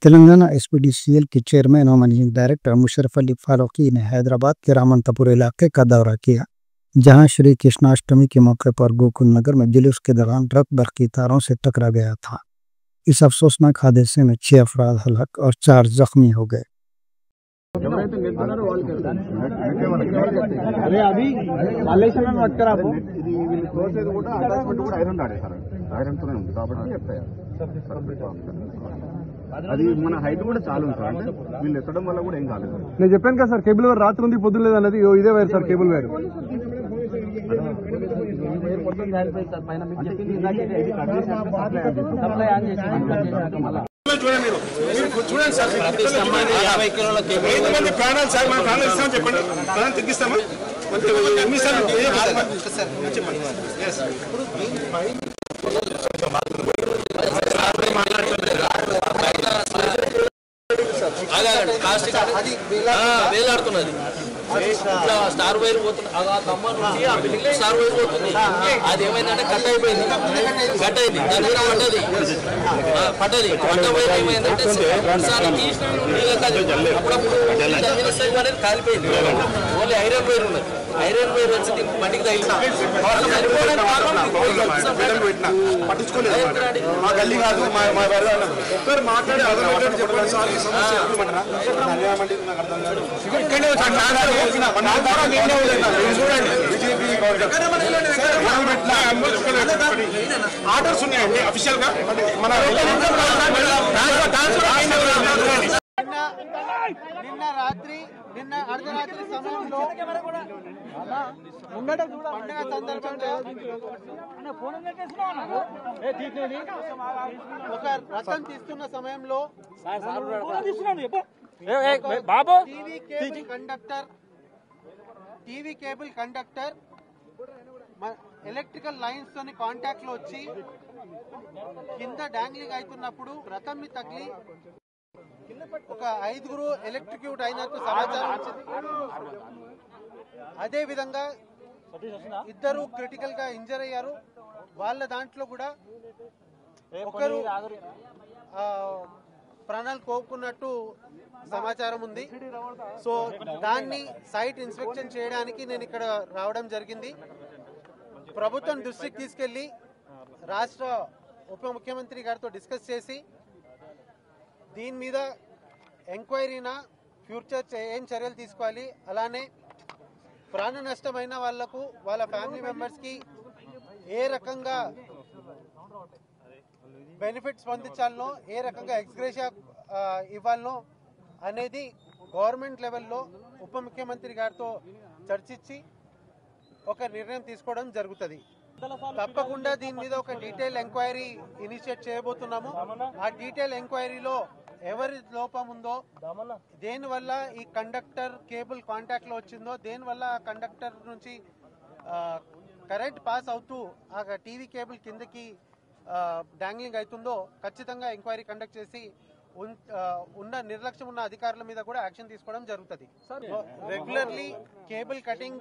तेलंगाना एसपीडीसीएल के चेयरमैन और managing director Musharraf Ali Farooqui ने हैदराबाद के रामंतपुर इलाके का दौरा किया, जहां श्री कृष्णाष्टमी के मौके पर गोकुल नगर में जुलूस के दौरान ट्रक बरकी तारों से टकरा गया था। इस अफसोसनाक हादसे में 6 अफराद हलाक और 4 जख्मी हो गए। అది మన హైట్ కూడా చాలా ఉంది సార్. అంటే వీళ్ళు ఎత్తడం వల్ల కూడా ఏం కాలేదు. నేను చెప్పాను కదా సార్, కేబుల్ వైర్ రాత్రి ఉంది పొద్దున లేదు అనేది ఇదే వైర్ సార్, కేబుల్ వైర్. చూడండి సార్, 50 కిలోల కేబుల్ 5 మంది ప్రాణాలు సార్. మన ప్రాణాలు ఇస్తామని చెప్పండి, ప్రాణాలు తగ్గిస్తామా? వేలాడుతున్నది స్టార్ వైర్ పోతుంది, ఆ బిల్డింగ్ స్టార్ వైర్ పోతుంది. అది ఏమైందంటే కట్ అయిపోయింది, దాని పడ్డది. పడ్డ వైర్ ఏమైందంటే కాలిపోయింది. ఓన్లీ ఐరన్ వైర్ ఉన్నది. ఐరన్ వైర్ వచ్చి మట్టికి పట్టించుకోలేదు. మా గల్లీ కాదు, ఒక్కరు మాట్లాడి ఆర్డర్స్ ఉన్నాయండి అఫీషియల్ గా. మన నిన్న అర్ధరాత్రి సమయంలో పండుగ సందర్భంగా ఒక రథం తీస్తున్న సమయంలో TV cable conductor electrical lines తోని కాంటాక్ట్ లో వచ్చి కింద డాంగ్లింగ్ అవుతున్నప్పుడు రథం ని తగిలి ఒక 5గురు ఎలక్ట్రిక్యూట్ అయినట్టు సమాచారం వచ్చింది. అదే విధంగా 2 క్రిటికల్ గా ఇంజర్ అయ్యారు. వాళ్ళ దాంట్లో కూడా ఒకరు ప్రాణాలు కోరుకున్నట్టు సమాచారం ఉంది. సో దాన్ని సైట్ ఇన్స్పెక్షన్ చేయడానికి నేను ఇక్కడ రావడం జరిగింది. ప్రభుత్వం దృష్టికి తీసుకెళ్లి రాష్ట్ర ఉప ముఖ్యమంత్రి గారితో డిస్కస్ చేసి దీని మీద ఎంక్వైరీనా ఫ్యూచర్ ఏం చర్యలు తీసుకోవాలి, అలానే ప్రాణ నష్టమైన వాళ్లకు వాళ్ళ ఫ్యామిలీ మెంబర్స్ కి ఏ రకంగా బెనిఫిట్స్ పొందించాలనో, ఏ రకంగా ఎక్స్గ్రేషియా ఇవ్వాలనో అనేది గవర్నమెంట్ లెవెల్లో ఉప ముఖ్యమంత్రి గారితో చర్చించి ఒక నిర్ణయం తీసుకోవడం జరుగుతుంది. తప్పకుండా దీని మీద ఒక డీటెయిల్ ఎంక్వైరీ ఇనిషియేట్ చేయబోతున్నాము. ఆ డీటెయిల్ ఎంక్వైరీలో ఎవరి లోపం ఉందో, దేనివల్ల ఈ కండక్టర్ కేబుల్ కాంటాక్ట్ లో వచ్చిందో, దేనివల్ల ఆ కండక్టర్ నుంచి కరెంట్ పాస్ అవుతూ ఆ టీవీ కేబుల్ కిందకి డాంగ్లింగ్ అవుతుందో ఖచ్చితంగా ఎంక్వైరీ కండక్ట్ చేసి ఉన్న నిర్లక్ష్యం ఉన్న అధికారుల మీద కూడా యాక్షన్ తీసుకోవడం జరుగుతుంది. రెగ్యులర్లీ కేబుల్ కటింగ్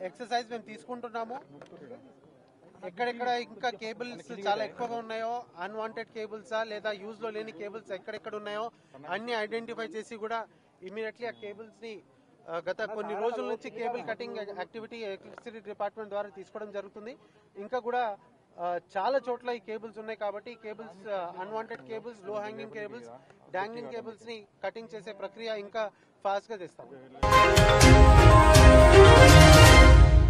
ఎక్సర్సైజ్ మేము తీసుకుంటున్నాము. ఎక్కడెక్కడ ఇంకా కేబుల్స్ చాలా ఎక్కువగా ఉన్నాయో, అన్వాంటెడ్ కేబుల్సా లేదా యూజ్ లో లేని కేబుల్స్ ఎక్కడెక్కడ ఉన్నాయో అన్ని ఐడెంటిఫై చేసి కూడా ఇమీడియట్లీ ఆ కేబుల్స్ ని గత కొన్ని రోజుల నుంచి cable cutting activity electricity department ద్వారా తీసుకోవడం జరుగుతుంది. ఇంకా కూడా చాలా చోట్ల ఈ కేబుల్స్ ఉన్నాయి కాబట్టి కేబుల్స్, అన్వాంటెడ్ కేబుల్స్, లో హ్యాంగింగ్ కేబుల్స్, డాంగ్లింగ్ కేబుల్స్ ని కటింగ్ చేసే ప్రక్రియ ఇంకా ఫాస్ట్ గా చేస్తాం.